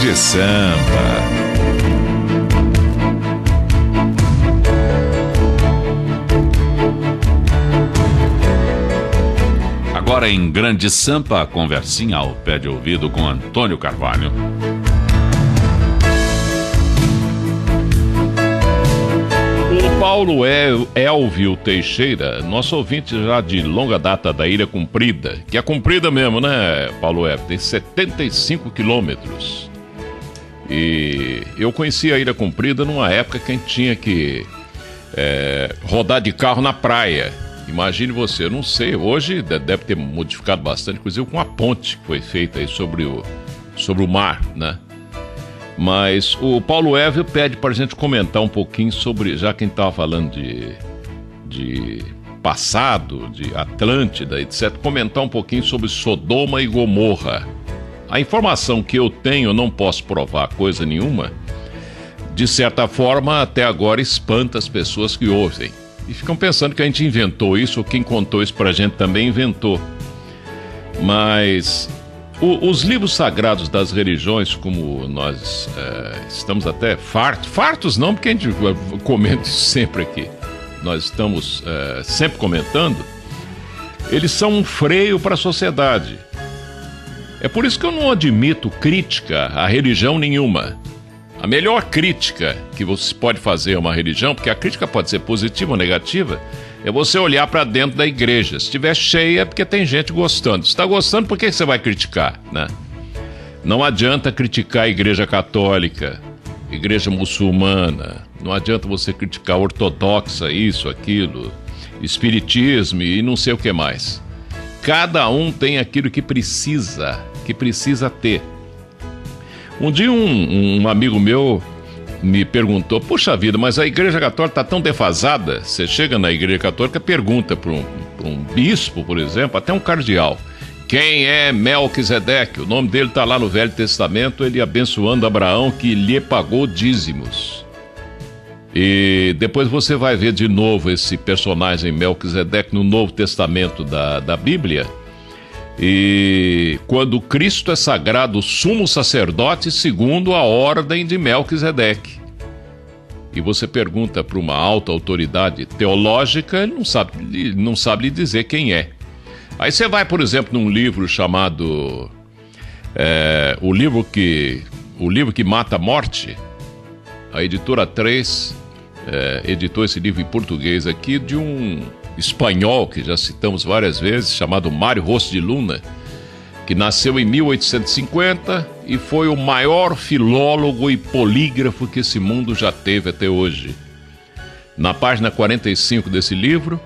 Grande Sampa. Agora em Grande Sampa, a conversinha ao pé de ouvido com Antônio Carvalho. O Paulo Elvio Teixeira, nosso ouvinte já de longa data da Ilha Comprida, que é comprida mesmo, né, Paulo Elvio? Tem 75 quilômetros. E eu conheci a Ilha Comprida numa época que a gente tinha que rodar de carro na praia. Imagine você, eu não sei, hoje deve ter modificado bastante, inclusive com a ponte que foi feita aí sobre o mar, né? Mas o Paulo Elvio pede para a gente comentar um pouquinho sobre, já que a gente estava falando de passado, de Atlântida, etc., comentar um pouquinho sobre Sodoma e Gomorra. A informação que eu tenho, eu não posso provar coisa nenhuma, de certa forma, até agora espanta as pessoas que ouvem. E ficam pensando que a gente inventou isso, ou quem contou isso pra gente também inventou. Mas os livros sagrados das religiões, como nós estamos até fartos não, porque a gente comenta isso sempre aqui, nós estamos sempre comentando, eles são um freio para a sociedade. É por isso que eu não admito crítica a religião nenhuma. A melhor crítica que você pode fazer a uma religião, porque a crítica pode ser positiva ou negativa, é você olhar para dentro da igreja. Se estiver cheia é porque tem gente gostando. Se está gostando, por que você vai criticar, né? Não adianta criticar a igreja católica, igreja muçulmana. Não adianta você criticar a ortodoxa, isso, aquilo, espiritismo e não sei o que mais. Cada um tem aquilo que precisa ter. Um dia um amigo meu me perguntou, puxa vida, mas a igreja católica está tão defasada. Você chega na igreja católica, pergunta para um bispo, por exemplo, até um cardeal, quem é Melquisedeque? O nome dele está lá no Velho Testamento, ele abençoando Abraão que lhe pagou dízimos. E depois você vai ver de novo esse personagem Melquisedeque no Novo Testamento da Bíblia. E quando Cristo é sagrado sumo sacerdote segundo a ordem de Melquisedeque. E você pergunta para uma alta autoridade teológica, ele não sabe lhe dizer quem é. Aí você vai, por exemplo, num livro chamado o livro que mata a morte. A editora 3 editou esse livro em português aqui de um espanhol, que já citamos várias vezes, chamado Mário Rosso de Luna, que nasceu em 1850 e foi o maior filólogo e polígrafo que esse mundo já teve até hoje. Na página 45 desse livro,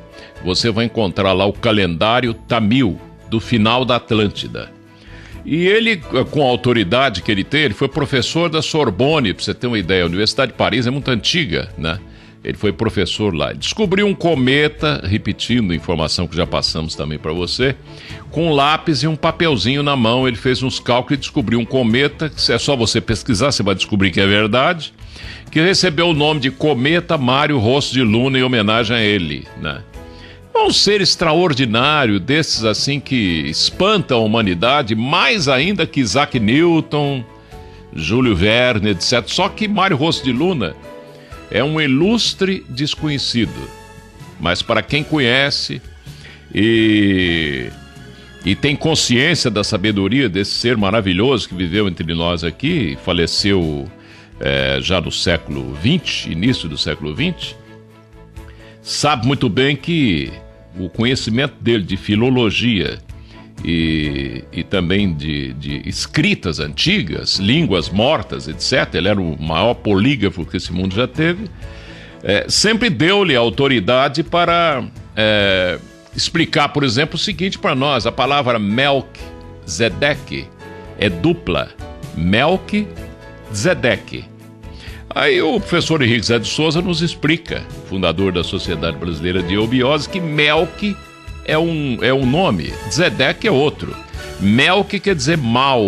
você vai encontrar lá o calendário tamil do final da Atlântida. E ele, com a autoridade que ele tem, ele foi professor da Sorbonne, para você ter uma ideia, a Universidade de Paris é muito antiga, né? Ele foi professor lá. Descobriu um cometa, repetindo a informação que já passamos também para você, com um lápis e um papelzinho na mão. Ele fez uns cálculos e descobriu um cometa, que é só você pesquisar, você vai descobrir que é verdade, que recebeu o nome de Cometa Mário Rosso de Luna em homenagem a ele, né? Um ser extraordinário, desses assim que espantam a humanidade, mais ainda que Isaac Newton, Júlio Verne, etc. Só que Mário Rosso de Luna é um ilustre desconhecido, mas para quem conhece e tem consciência da sabedoria desse ser maravilhoso que viveu entre nós aqui, faleceu já no século XX, início do século XX, sabe muito bem que o conhecimento dele de filologia e também de escritas antigas, línguas mortas, etc. Ele era o maior polígrafo que esse mundo já teve. Sempre deu-lhe autoridade para explicar, por exemplo, o seguinte para nós: a palavra Melquisedeque é dupla, Melquisedeque. Aí o professor Henrique Zé de Souza nos explica, fundador da Sociedade Brasileira de Eubiose, que Melqui é um nome, Zedeque é outro. Melqui quer dizer mal,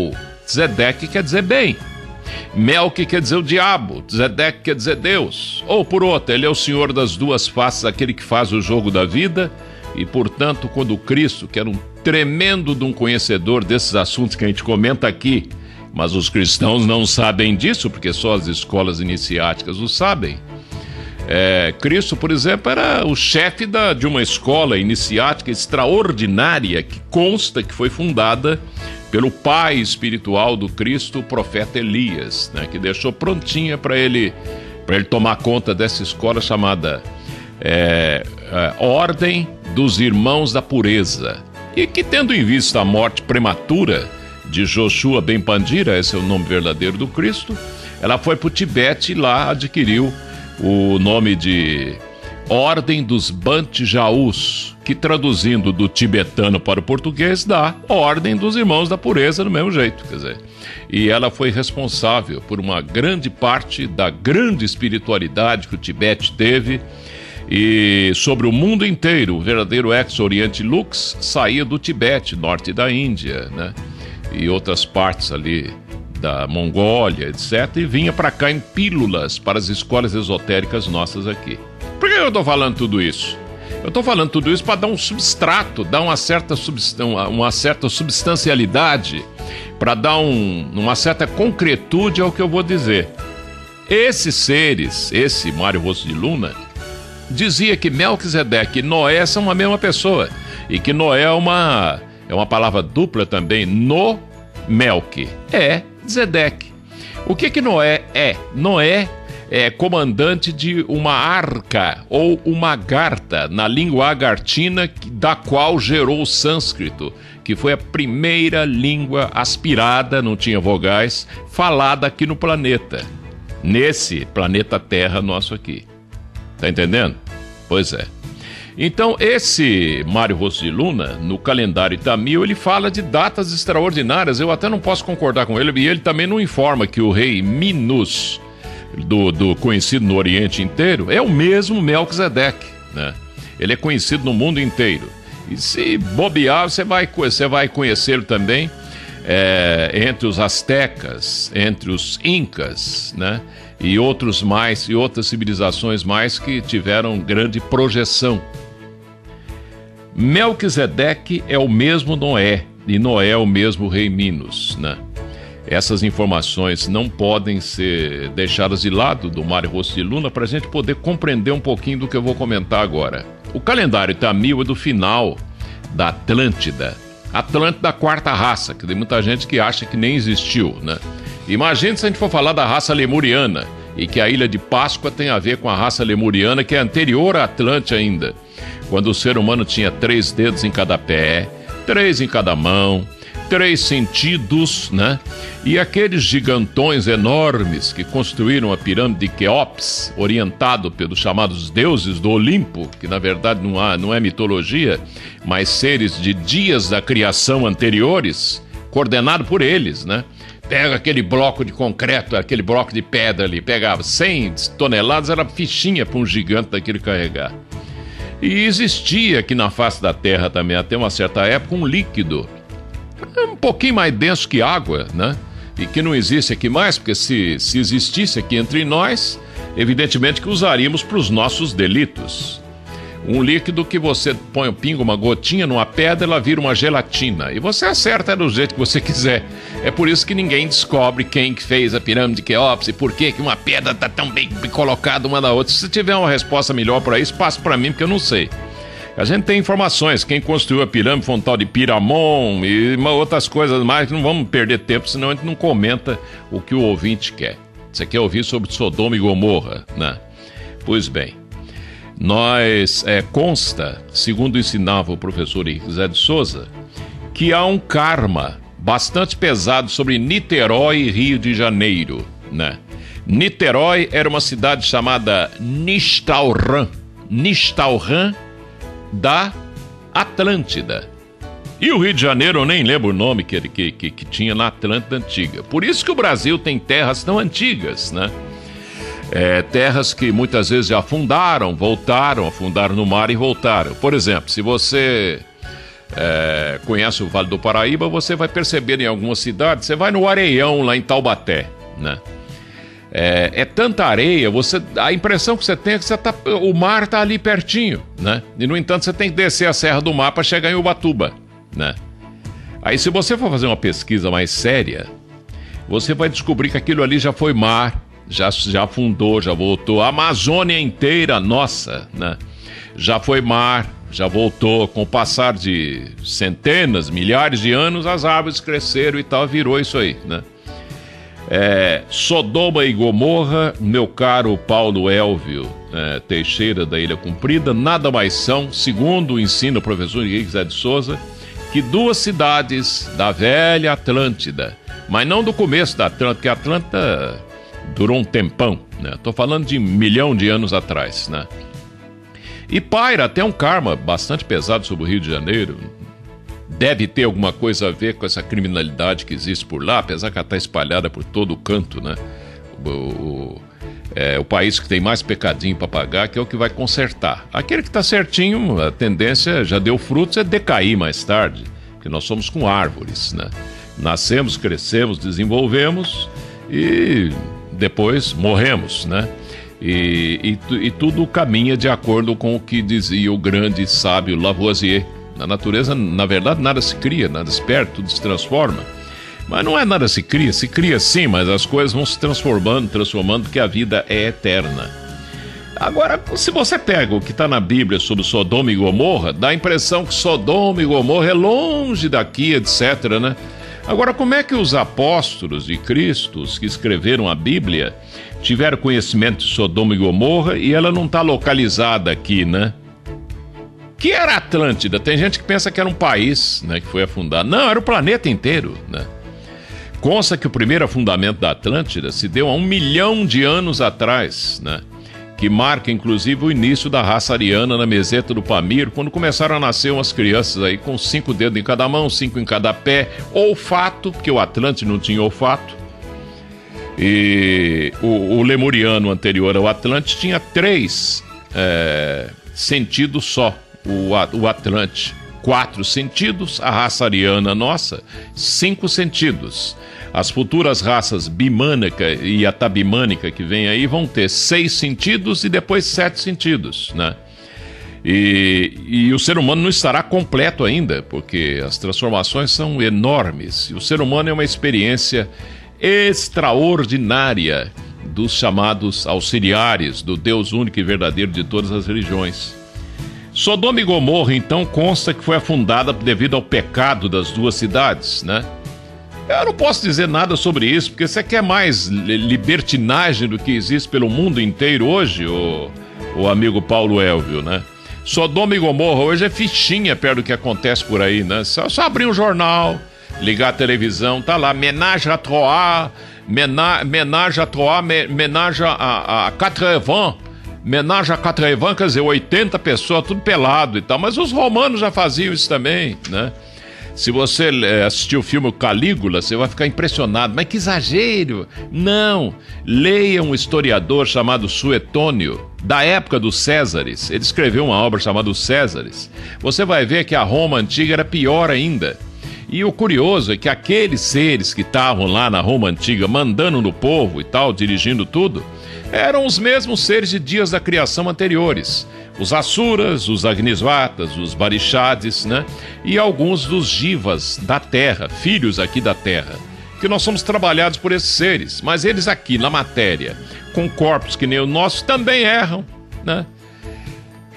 Zedeque quer dizer bem. Melqui quer dizer o diabo, Zedeque quer dizer Deus. Ou por outra, ele é o senhor das duas faces, aquele que faz o jogo da vida. E portanto, quando Cristo, que era um tremendo de um conhecedor desses assuntos que a gente comenta aqui, Mas os cristãos não sabem disso, porque só as escolas iniciáticas o sabem. Cristo, por exemplo, era o chefe de uma escola iniciática extraordinária que consta que foi fundada pelo pai espiritual do Cristo, o profeta Elias, né, que deixou prontinha para ele tomar conta dessa escola chamada Ordem dos Irmãos da Pureza, e que, tendo em vista a morte prematura de Joshua Ben Pandira, esse é o nome verdadeiro do Cristo, ela foi para o Tibete e lá adquiriu o nome de Ordem dos Bantjaus, que traduzindo do tibetano para o português dá Ordem dos Irmãos da Pureza do mesmo jeito, quer dizer. E ela foi responsável por uma grande parte da grande espiritualidade que o Tibete teve, e sobre o mundo inteiro. O verdadeiro ex-Oriente Lux saía do Tibete, norte da Índia, né? E outras partes ali da Mongólia, etc., e vinha para cá em pílulas para as escolas esotéricas nossas aqui. Por que eu estou falando tudo isso? Eu estou falando tudo isso para dar um substrato, dar uma certa substancialidade, para dar uma certa concretude ao que eu vou dizer. Esses seres, esse Mário Rosto de Luna, dizia que Melquisedeque e Noé são a mesma pessoa, e que Noé é uma palavra dupla também, no Melque, Zedeque. O que Noé é? Noé é comandante de uma arca ou uma garta, na língua agartina, da qual gerou o sânscrito, que foi a primeira língua aspirada, não tinha vogais, falada aqui no planeta, nesse planeta Terra nosso aqui. Tá entendendo? Pois é. Então, esse Mário Rosto de Luna, no calendário Tamil, ele fala de datas extraordinárias. Eu até não posso concordar com ele, e ele também não informa que o rei Minos, do conhecido no Oriente inteiro, é o mesmo Melquisedeque, né? Ele é conhecido no mundo inteiro. E se bobear, você vai conhecê-lo também entre os astecas, entre os incas, né? E outras civilizações mais que tiveram grande projeção. Melquisedeque é o mesmo Noé, e Noé é o mesmo rei Minos, né? Essas informações não podem ser deixadas de lado do Mário Rosto de Luna para a gente poder compreender um pouquinho do que eu vou comentar agora. O calendário Tamil é do final da Atlântida da quarta raça, que tem muita gente que acha que nem existiu, né? Imagina se a gente for falar da raça lemuriana, e que a Ilha de Páscoa tem a ver com a raça lemuriana, que é anterior à Atlante ainda, quando o ser humano tinha 3 dedos em cada pé, 3 em cada mão, 3 sentidos, né? E aqueles gigantões enormes que construíram a pirâmide de Quéops, orientado pelos chamados deuses do Olimpo, que na verdade não é mitologia, mas seres de dias da criação anteriores, coordenado por eles, né? Pega aquele bloco de concreto, aquele bloco de pedra ali, pegava 100 toneladas, era fichinha para um gigante daquele carregar. E existia aqui na face da Terra também, até uma certa época, um líquido um pouquinho mais denso que água, né? E que não existe aqui mais, porque se existisse aqui entre nós, evidentemente que usaríamos para os nossos delitos. Um líquido que você pinga uma gotinha numa pedra, ela vira uma gelatina. E você acerta do jeito que você quiser. É por isso que ninguém descobre quem que fez a pirâmide de Quéops e por que uma pedra está tão bem colocada uma na outra. Se você tiver uma resposta melhor para isso, passe para mim, porque eu não sei. A gente tem informações. Quem construiu a pirâmide foi um tal de Piramon e outras coisas mais. Não vamos perder tempo, senão a gente não comenta o que o ouvinte quer. Você quer ouvir sobre Sodoma e Gomorra, né? Pois bem. Consta, segundo ensinava o professor Henrique Zé de Souza, que há um karma bastante pesado sobre Niterói e Rio de Janeiro, né? Niterói era uma cidade chamada Nistalrã da Atlântida. E o Rio de Janeiro, eu nem lembro o nome que tinha na Atlântida antiga. Por isso que o Brasil tem terras tão antigas, né? Terras que muitas vezes já afundaram, voltaram, afundaram no mar e voltaram. Por exemplo, se você conhece o Vale do Paraíba, você vai perceber em algumas cidades, você vai no Areião, lá em Taubaté, né? Tanta areia, a impressão que você tem é que o mar está ali pertinho, né? E no entanto você tem que descer a Serra do Mar para chegar em Ubatuba, né? Aí se você for fazer uma pesquisa mais séria, você vai descobrir que aquilo ali já foi mar, já afundou, já voltou. A Amazônia inteira, nossa, né? Já foi mar, já voltou. Com o passar de centenas, milhares de anos, as árvores cresceram e tal, virou isso aí, né? Sodoma e Gomorra, meu caro Paulo Elvio Teixeira da Ilha Comprida, nada mais são, segundo o ensino o professor Henrique José de Souza, que duas cidades da velha Atlântida, mas não do começo da Atlântida, porque a Atlântida durou um tempão, né? Estou falando de 1 milhão de anos atrás, né? E paira até um karma bastante pesado sobre o Rio de Janeiro. Deve ter alguma coisa a ver com essa criminalidade que existe por lá, apesar que ela está espalhada por todo o canto, né? O país que tem mais pecadinho para pagar, que é o que vai consertar. Aquele que está certinho, a tendência já deu frutos, é decair mais tarde, porque nós somos com árvores, né? Nascemos, crescemos, desenvolvemos e depois morremos, né? E tudo caminha de acordo com o que dizia o grande sábio Lavoisier. Na natureza, na verdade, nada se cria, nada se perde, tudo se transforma. Mas não é nada se cria sim, mas as coisas vão se transformando, porque a vida é eterna. Agora, se você pega o que está na Bíblia sobre Sodoma e Gomorra, dá a impressão que Sodoma e Gomorra é longe daqui, etc, né? Agora, como é que os apóstolos de Cristo, os que escreveram a Bíblia, tiveram conhecimento de Sodoma e Gomorra e ela não está localizada aqui, né? Que era a Atlântida? Tem gente que pensa que era um país, né, que foi afundado. Não, era o planeta inteiro, né? Consta que o primeiro afundamento da Atlântida se deu há 1 milhão de anos atrás, né? Que marca inclusive o início da raça ariana na meseta do Pamir, quando começaram a nascer umas crianças aí com 5 dedos em cada mão, 5 em cada pé, olfato, porque o Atlântida não tinha olfato. E o lemuriano anterior ao Atlântida tinha 3 sentidos só. O Atlante, 4 sentidos, a raça ariana nossa, 5 sentidos. As futuras raças bimânica e atabimânica que vem aí vão ter 6 sentidos e depois 7 sentidos, né? E o ser humano não estará completo ainda, porque as transformações são enormes. E o ser humano é uma experiência extraordinária dos chamados auxiliares do Deus único e verdadeiro de todas as religiões. Sodoma e Gomorra, então, consta que foi afundada devido ao pecado das duas cidades, né? Eu não posso dizer nada sobre isso, porque você quer mais libertinagem do que existe pelo mundo inteiro hoje, o amigo Paulo Elvio, né? Sodoma e Gomorra hoje é fichinha perto do que acontece por aí, né? Só abrir um jornal, ligar a televisão, tá lá, ménage à Troie, ménage à Troie, ménage à Quatre-Vents. Menage a Quatre-Vents, quer dizer, 80 pessoas, tudo pelado e tal. Mas os romanos já faziam isso também, né? Se você assistir o filme Calígula, você vai ficar impressionado. Mas que exagero! Não! Leia um historiador chamado Suetônio, da época dos Césares. Ele escreveu uma obra chamada Os Césares. Você vai ver que a Roma antiga era pior ainda. E o curioso é que aqueles seres que estavam lá na Roma antiga, mandando no povo e tal, dirigindo tudo, eram os mesmos seres de dias da criação anteriores. Os Asuras, os Agnisvatas, os Barixades, né? E alguns dos Jivas da Terra, filhos aqui da Terra. Que nós somos trabalhados por esses seres, mas eles aqui na matéria, com corpos que nem o nosso, também erram, né?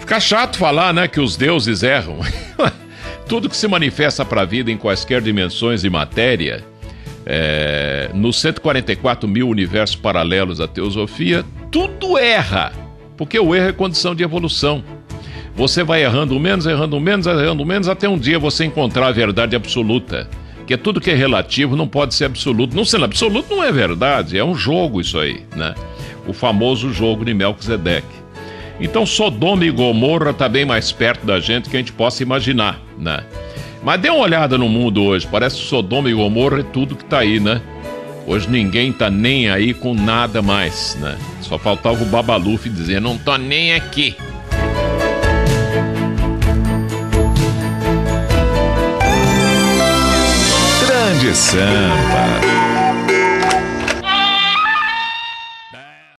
Fica chato falar, né, que os deuses erram. Tudo que se manifesta para a vida em quaisquer dimensões de matéria, nos 144 mil universos paralelos da teosofia, tudo erra, porque o erro é condição de evolução. Você vai errando menos, até um dia você encontrar a verdade absoluta, que tudo que é relativo não pode ser absoluto. Não sendo absoluto não é verdade, é um jogo isso aí, né? O famoso jogo de Melquisedeque. Então Sodoma e Gomorra está bem mais perto da gente que a gente possa imaginar, né? Mas dê uma olhada no mundo hoje, parece que Sodoma e Gomorra é tudo que tá aí, né? Hoje ninguém tá nem aí com nada mais, né? Só faltava o Babalufi dizer, não tô nem aqui. Grande Sampa.